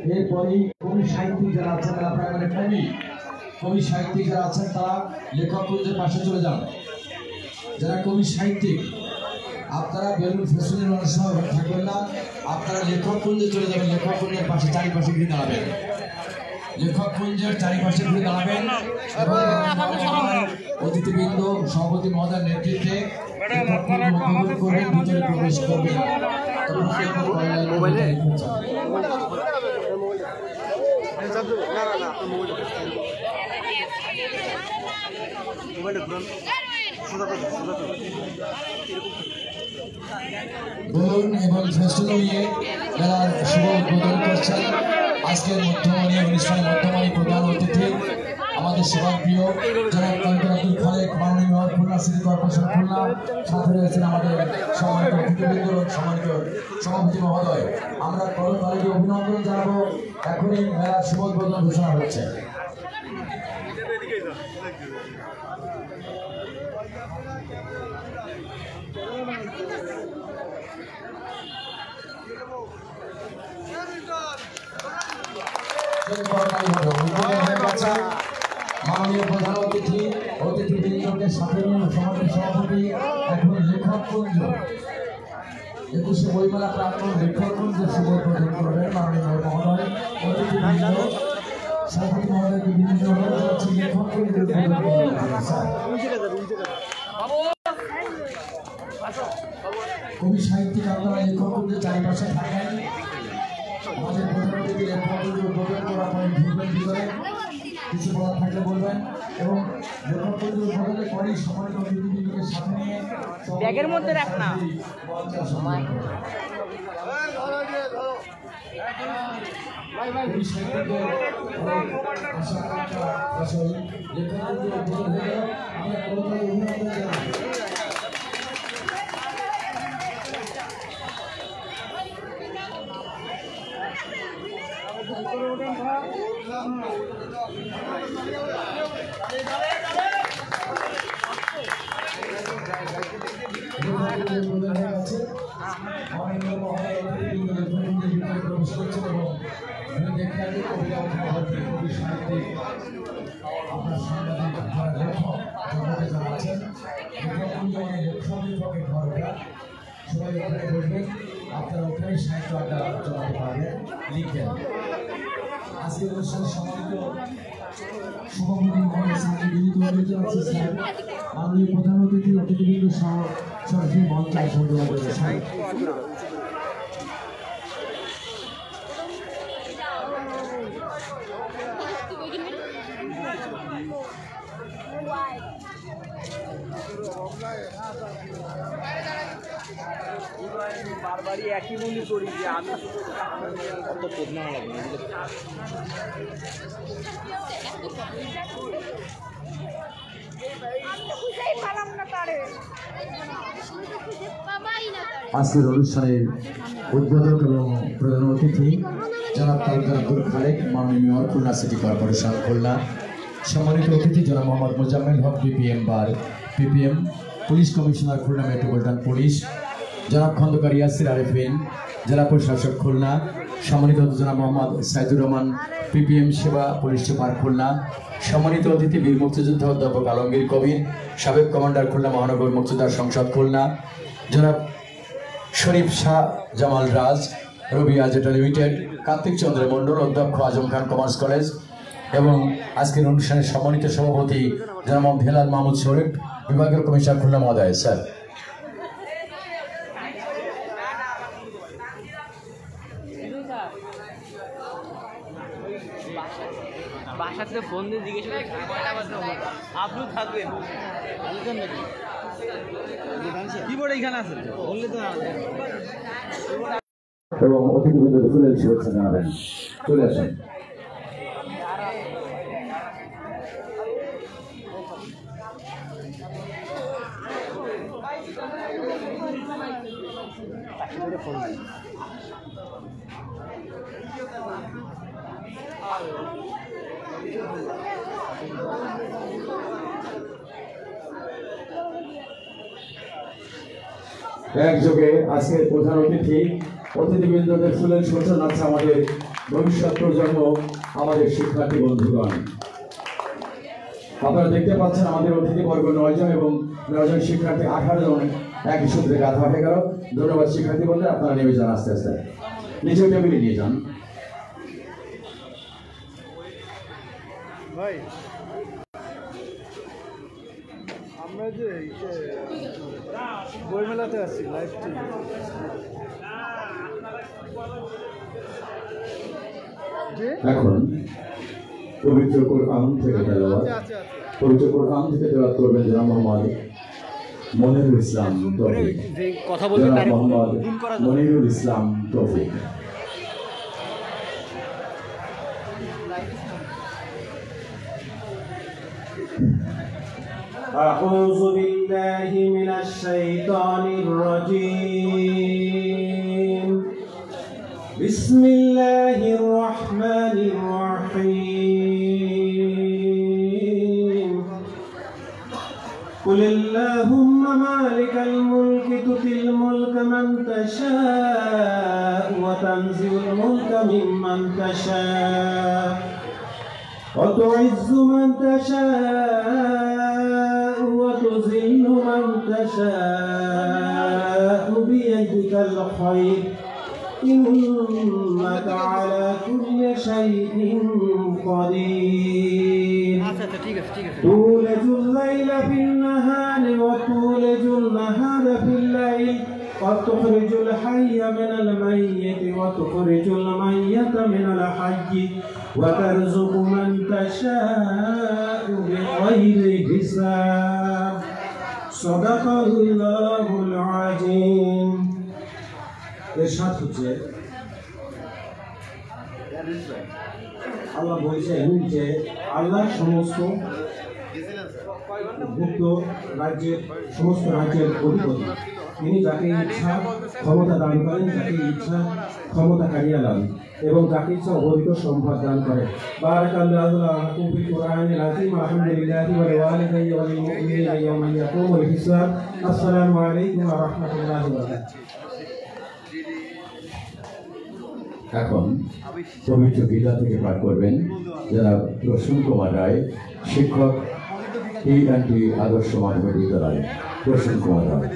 এরপরই কবি সাহিত্যিক যারা আছেন তারা প্রাইমারি কবি সাহিত্যিক যারা আছেন তারা লেখক কুঞ্জের পাশে চলে যান। যারা কবি সাহিত্যিক আপনারা বেলুন ফেস্টিভ্যালের অনেক সময় থাকবেন না, আপনারা লেখক কুঞ্জে চলে যাবেন। লেখক কুঞ্জের পাশে চারিপাশে ঘুরে দাঁড়াবেন। লেখক কুঞ্জের চারিপাশে ঘুরে দাঁড়াবেন এবং অতিথিবৃন্দ সভাপতি মহোদয়ের নেতৃত্বে করে ভিতরে প্রবেশ করবেন। বলুন এবং ফেস্টিভ্যাল নিয়ে মেলার শুভ উদ্বোধন করছেন আজকের মধ্যমানী অনুষ্ঠানের মধ্যমানী প্রধান অতিথি আমাদের সবার প্রিয় জনাব কালকার আব্দুল খালেক, মাননীয় mayor Khulna city corporation Khulna. সাথে রয়েছেন আমাদের সম্মানিত অতিথিবৃন্দ, সম্মানিত সভাপতি মহোদয়। আমরা করতালিকে অভিনন্দন জানাবো। এখনই মেলার শুভ উদ্বোধন ঘোষণা হচ্ছে। মাননীয় প্রধান অতিথিবৃন্দকে সাথে নিয়ে সমাজের সভাপতি এখন লেখক কুঞ্জ 21শে বইমেলা প্রাঙ্গণ লেখক কুঞ্জের শুভ উদ্বোধন করবেন মাননীয় মহোদয়। অতিথিবৃন্দ সভাপতি মহোদয়কে বিভিন্ন অনুরোধ করছি লেখক কুঞ্জের উদ্বোধন করবেন। কবি সাহিত্যিক আপনারা লেখক কুঞ্জের চারিপাশে থাকেন। আমাদের প্রধান অতিথি লেখক কুঞ্জের উদ্বোধন করার পরে ঢুকবেন ভিতরে, কিছু বলার থাকলে বলবেন এবং লেখক কুঞ্জের উদ্বোধনের পরেই সম্মানিত অতিথিবৃন্দকে সাথে নিয়ে ব্যাগের মধ্যে রাখ না। কবি সাহিত্যিকের আশা আকাঙ্ক্ষা ফসল লেখক কুঞ্জের উদ্বোধন হয়ে আমরা করতালি অভিনন্দন জানাই। আপনারা ওখানে সাহিত্য আড্ডা জমাতে পারবেন, লিখবেন। আজকের অনুষ্ঠানের সম্মানিত সভাপতি মাননীয় প্রধান অতিথিবৃন্দ সহ সরাসরি মঞ্চে আসন গ্রহণ করেছেন। বারবারই একই মনে করি যে আমি অত প্রধান লাগবে না। আজকের অনুষ্ঠানের উদ্বোধক এবং প্রধান অতিথি জনাব কালকার আব্দুল খালেক, মাননীয় mayor Khulna city corporation Khulna. সম্মানিত অতিথি জনাব Mohammad Mozammel Haque, PPM police commissioner Khulna metropolitan police. জনাব খন্দকার ইয়াসির আরেফিন, জেলা প্রশাসক খুলনা। সম্মানিত জনাব মোহাম্মদ সাইদুর রহমান, পিপিএম সেবা পুলিশ সুপার খুলনা। সম্মানিত অতিথি বীর মুক্তিযোদ্ধা অধ্যাপক আলমগীর কবির, সাবেক কমান্ডার খুলনা মহানগর মুক্তিযোদ্ধা সংসদ খুলনা। জনাব শরীফ শাহ জামাল রাজ, রবি আজেটা লিমিটেড। কার্তিক চন্দ্র মণ্ডল, অধ্যক্ষ আজম খান কমার্স কলেজ। এবং আজকের অনুষ্ঠানের সম্মানিত সভাপতি জনাব হেলাল মাহমুদ শরীফ, বিভাগীয় কমিশনার খুলনা মহোদয়। স্যার বাসাতে ফোন দিয়ে জিজ্ঞেস আপনি থাকবেন কিবোর্ড এইখানে আছে বললে তো এবং অতিথিবৃন্দ ফুলের শুভেচ্ছা জানাবেন। চলে আসেন। একযোগে আজকের প্রধান অতিথিবৃন্দদের ফুলের শুভেচ্ছা জানাচ্ছে আমাদের ভবিষ্যৎ প্রজন্ম আমাদের শিক্ষার্থী বন্ধুগণ। আপনারা দেখতে পাচ্ছেন আমাদের অতিথিবর্গ 9 জন এবং 9 জন শিক্ষার্থী 18 জন একই সূত্রে গাঁথা হয়ে গেল। ধন্যবাদ শিক্ষার্থী বন্ধু, আপনারা নেমে যান আস্তে আস্তে, নিচে টেবিলে নিয়ে যান। ভাই আমরা যে বইমেলাতে আছি লাইভ টিভি, এখন পবিত্র কোরআন থেকে তেলাওয়াত করবেন জনাব মোহাম্মদ মনিরুল ইসলাম তৌফিক। কথা বলতে জনাব মোহাম্মদ মনিরুল ইসলাম তৌফিক। أعوذ بالله من الشيطان الرجيم. بسم الله الرحمن الرحيم. قل اللهم مالك الملك تؤتي الملك من تشاء وتنزع الملك ممن تشاء وتعز من تشاء وتذل من تشاء بيدك الخير إنك على كل شيء قدير. تولج الليل في النهار وتولج النهار في الليل وتخرج الحي من الميت وتخرج الميت من الحي وترزق من تشاء بغير حساب. صدق الله العظيم. এরশাদ হচ্ছে আল্লাহ বলছেন যে আল্লাহ সমস্ত ভুক্ত সমস্ত রাজ্যের অধিপতি। তিনি যাকে ইচ্ছা ক্ষমতা দান করেন, যাকে ইচ্ছা ক্ষমতা কারিয়ে দেন এবং যাকে ইচ্ছা অধিক সম্পদ দান করেন। বারাকাল্লাহু লাকুম ফিল কুরআনিল আযীম। আলহামদুলিল্লাহি ওয়া লিওয়ালিদাইহি ওয়া লিল মুমিনিনা ইয়াওমা ইয়াকুমুল হিসাব। আসসালামু আলাইকুম ওয়া রাহমাতুল্লাহি ওয়া বারাকাতুহু। এখন পবিত্র গীতা থেকে পাঠ করবেন যারা প্রসূন কুমার রায়, শিক্ষক টি&টি আদর্শ মাধ্যমিক বিদ্যালয়। প্রসূন কুমার রায়।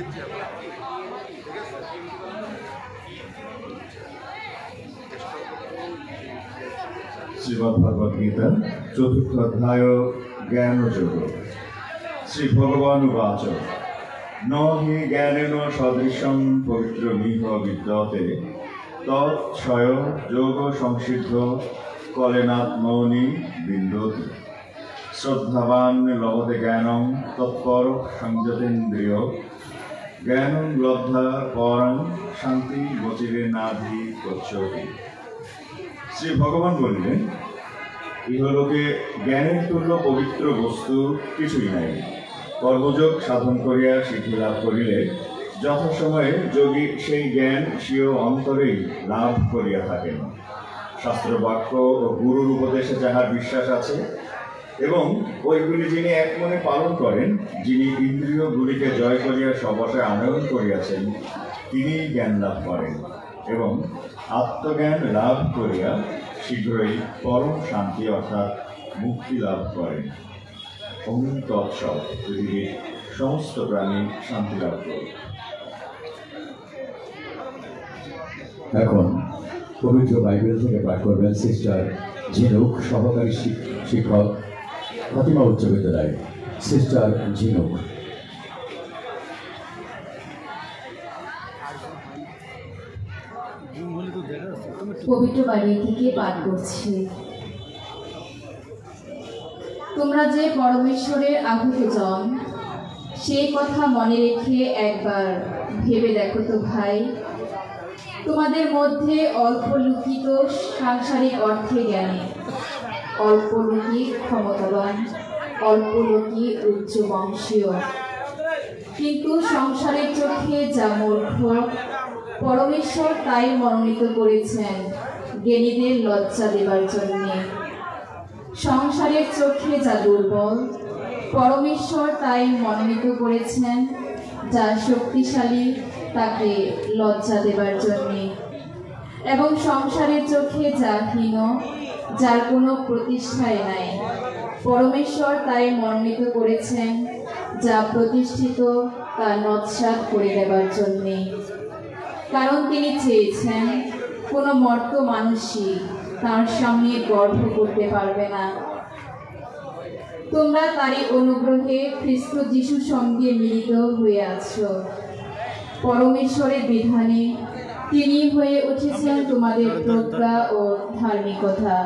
শ্রীমদ্ ভগবদ গীতা চতুর্থ অধ্যায় জ্ঞানযোগ। শ্রী ভগবান উবাচ ন হি জ্ঞানেন সদৃশং পবিত্রমিহ বিদ্যতে তৎক্ষয় যোগ সংসিদ্ধ কলেনাত্মনি বিন্দতি। শ্রদ্ধাবান লভতে জ্ঞানং তৎপর সংযতেন্দ্রিয় জ্ঞানং লব্ধা পরং শান্তি গতিরে নাধি গচ্ছতি। শ্রী ভগবান বললেন, ইহলোকে জ্ঞানের তুল্য পবিত্র বস্তু কিছুই নাই। কর্মযোগ সাধন করিয়া সিদ্ধি লাভ করিলে যথাসময়ে যোগী সেই জ্ঞান স্বীয় অন্তরেই লাভ করিয়া থাকেন। শাস্ত্রবাক্য ও গুরুর উপদেশে যাহার বিশ্বাস আছে এবং ওইগুলি যিনি এক মনে পালন করেন, যিনি ইন্দ্রিয়গুলিকে জয় করিয়া সবশে আনয়ন করিয়াছেন, তিনি জ্ঞান লাভ করেন এবং আত্মজ্ঞান লাভ করিয়া শীঘ্রই পরম শান্তি অর্থাৎ মুক্তি লাভ করেন। ওম তৎসৎ। পৃথিবীর সমস্ত প্রাণী শান্তি লাভ করুক। এখন পবিত্র বাইবেল থেকে পাঠ করবেন সিস্টার ঝিনুক, সহকারী শিক্ষক ফাতিমা উচ্চ বিদ্যালয়। সিস্টার ঝিনুক। পবিত্র বাড়ি থেকে পাঠ করছি। তোমরা যে পরমেশ্বরের আহুত জন, সেই কথা মনে রেখে একবার ভেবে দেখো তো ভাই, তোমাদের মধ্যে অল্প লুকিত সাংসারিক অর্থে জ্ঞানী, অল্প লোকই ক্ষমতাবান, অল্প লোকই উচ্চ বংশীয়, কিন্তু সংসারের চোখে যা মূর্খ, পরমেশ্বর তাই মনোনীত করেছেন জ্ঞানীদের লজ্জা দেবার জন্যে। সংসারের চোখে যা দুর্বল, পরমেশ্বর তাই মনোনীত করেছেন যা শক্তিশালী, তাকে লজ্জা দেবার জন্যে। এবং সংসারের চোখে যা হীন, যার কোনো প্রতিষ্ঠাই নাই, পরমেশ্বর তাই মনোনীত করেছেন, যা প্রতিষ্ঠিত তা নৎসাৎ করে দেবার জন্যে। কারণ তিনি চেয়েছেন কোনো মর্ত মানুষই তার সামনে গর্ব করতে পারবে না। তোমরা তারই অনুগ্রহে খ্রিস্ট যিশুর সঙ্গে মিলিত হয়ে আছো। পরমেশ্বরের বিধানে তিনি হয়ে উঠেছেন তোমাদের প্রজ্ঞা ও ধার্মিকতা।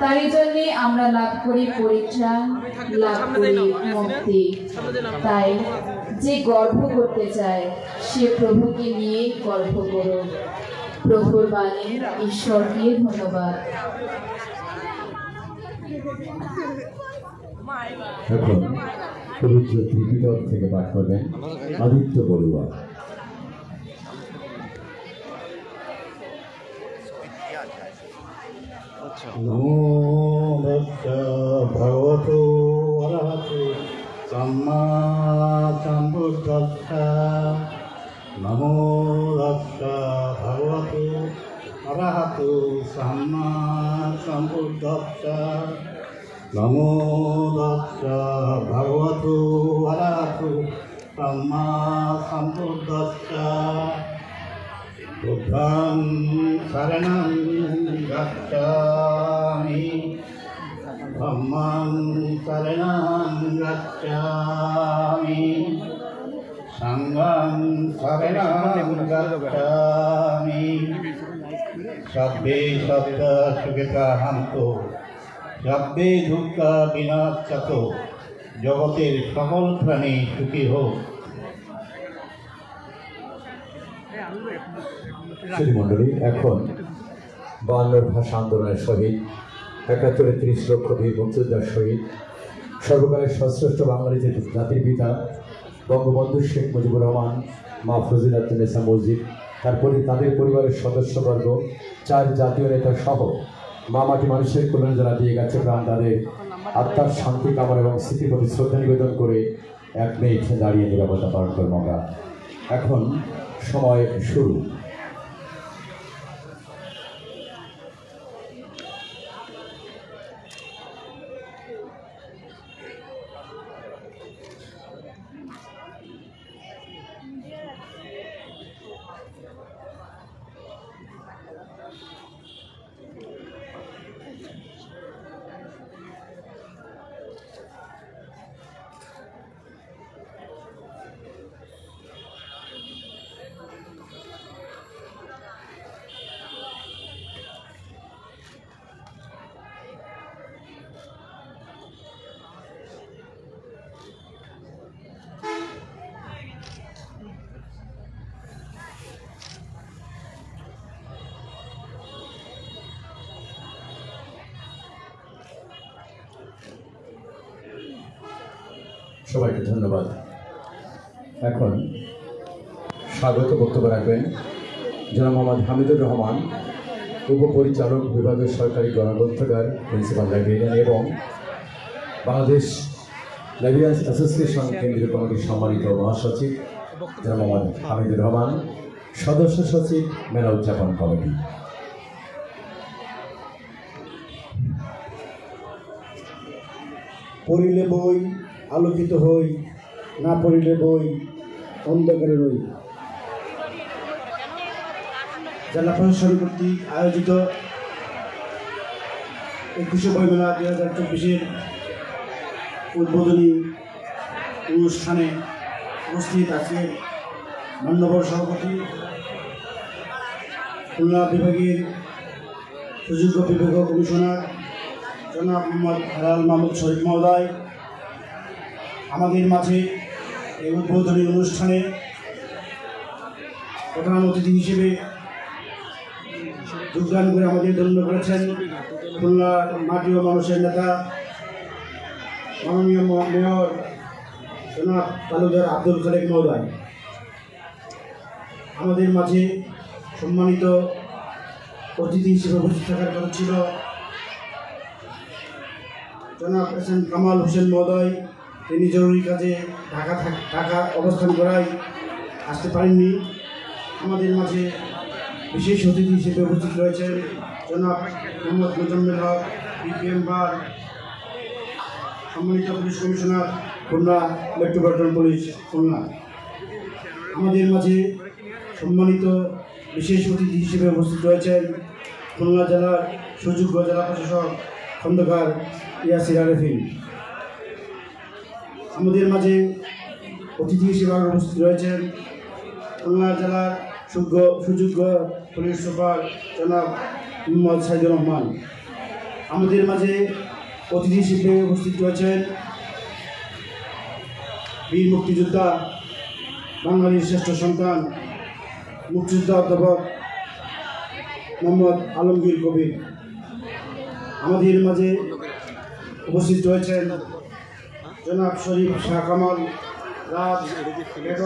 তারই জন্যে আমরা লাভ করি পরিত্রাণ, লাভ করি মুক্তি। তাই যে গর্ব করতে চায় সে প্রভুকে নিয়ে গর্ব করো। প্রভুর বাণী। ঈশ্বরকে ধন্যবাদ। এখন পবিত্র ত্রিপিটক থেকে পাঠ করবেন আদিত্য বড়ুয়া। নমো ভগবতো অরহতো সম্মা সম্বুদ্ধস্য। নমো ভগবতো অরহতো সম্মা সম্বুদ্ধস্য। নমো ভগবতো অরহতো সম্মা সম্বুদ্ধস্য। বুদ্ধং শরণং গচ্ছামি, ধম্মং শরণং গচ্ছামি, সংঘং শরণং গচ্ছামি। সব্বে সত্য সুখিতা হান্তো, সব্বে দুঃখ বিনাশাত। জগতের সকল প্রাণী সুখী হোক। মণ্ডলী, এখন 52 ভাষা আন্দোলনের শহীদ, 71 30 লক্ষ বীর মুক্তিযোদ্ধার শহীদ, সর্বকালের সশ্রেষ্ঠ বাঙালি জাতির পিতা বঙ্গবন্ধু শেখ মুজিবুর রহমান, মা ফজিলাতুন্নেসা মসজিদ, তারপরে তাদের পরিবারের সদস্যবর্গ, 4 জাতীয় নেতা সহ মা মাটি মানুষের কল্যাণে যারা দিয়ে গেছে প্রাণ, তাদের আত্মার শান্তি কামনা এবং স্মৃতির প্রতি শ্রদ্ধা নিবেদন করে 1 মিনিট দাঁড়িয়ে নিরাপত্তা পালন করব আমরা। এখন সময় শুরু। সবাইকে ধন্যবাদ। এখন স্বাগত বক্তব্য রাখবেন জনাব মোহাম্মদ হামিদুর রহমান, উপপরিচালক বিভাগের সরকারি গণগ্রন্থাগার, প্রিন্সিপাল লাইব্রেরিয়ান এবং বাংলাদেশ লাইব্রেরিয়ান্স অ্যাসোসিয়েশন কেন্দ্রীয় কমিটির সম্মানিত মহাসচিব জনাব মোহাম্মদ হামিদুর রহমান, সদস্য সচিব মেলা উদযাপন কমিটি। পড়িলে বই আলোকিত হই, না পড়িলে বই অন্ধকারে রই। জেলা প্রশাসন কর্তৃক আয়োজিত 21শে বইমেলা 2024-এর উদ্বোধনী অনুষ্ঠানে উপস্থিত আছেন মান্যবর সভাপতি, খুলনা বিভাগের সুযোগ্য বিভাগীয় কমিশনার জনাব মোহাম্মদ হেলাল মাহমুদ শরীফ মহোদয়। আমাদের মাঝে এই উদ্বোধনী অনুষ্ঠানে প্রধান অতিথি হিসেবে যোগদান করে আমাদের ধন্য করেছেন খুলনা মাটি ও মানুষের নেতা মাননীয় মেয়র জনাব তালুকদার আব্দুল খালেক মহোদয়। আমাদের মাঝে সম্মানিত অতিথি হিসেবে উপস্থিত থাকার কথা ছিল জনাব এস.এম. কামাল হোসেন মহোদয়। তিনি জরুরি কাজে ঢাকা অবস্থান করায় আসতে পারেননি। আমাদের মাঝে বিশেষ অতিথি হিসেবে উপস্থিত রয়েছেন জনাব মোহাম্মদ মোজাম্মেল হক বিপিএম বার, সম্মানিত police commissioner Khulna metropolitan police Khulna. আমাদের মাঝে সম্মানিত বিশেষ অতিথি হিসেবে উপস্থিত রয়েছেন খুলনা জেলার সুযোগ্য জেলা প্রশাসক খন্দকার ইয়াসির আরেফিন। আমাদের মাঝে অতিথি হিসেবে উপস্থিত রয়েছেন খুলনা জেলার সুযোগ্য পুলিশ সুপার জনাব মোহাম্মদ সাইদুর রহমান। আমাদের মাঝে অতিথি হিসেবে উপস্থিত রয়েছেন বীর মুক্তিযোদ্ধা, বাঙালির শ্রেষ্ঠ সন্তান, মুক্তিযোদ্ধা অধ্যাপক মোহাম্মদ আলমগীর কবির। আমাদের মাঝে উপস্থিত রয়েছেন জনাব শরীফ শাহ কামাল রাজ।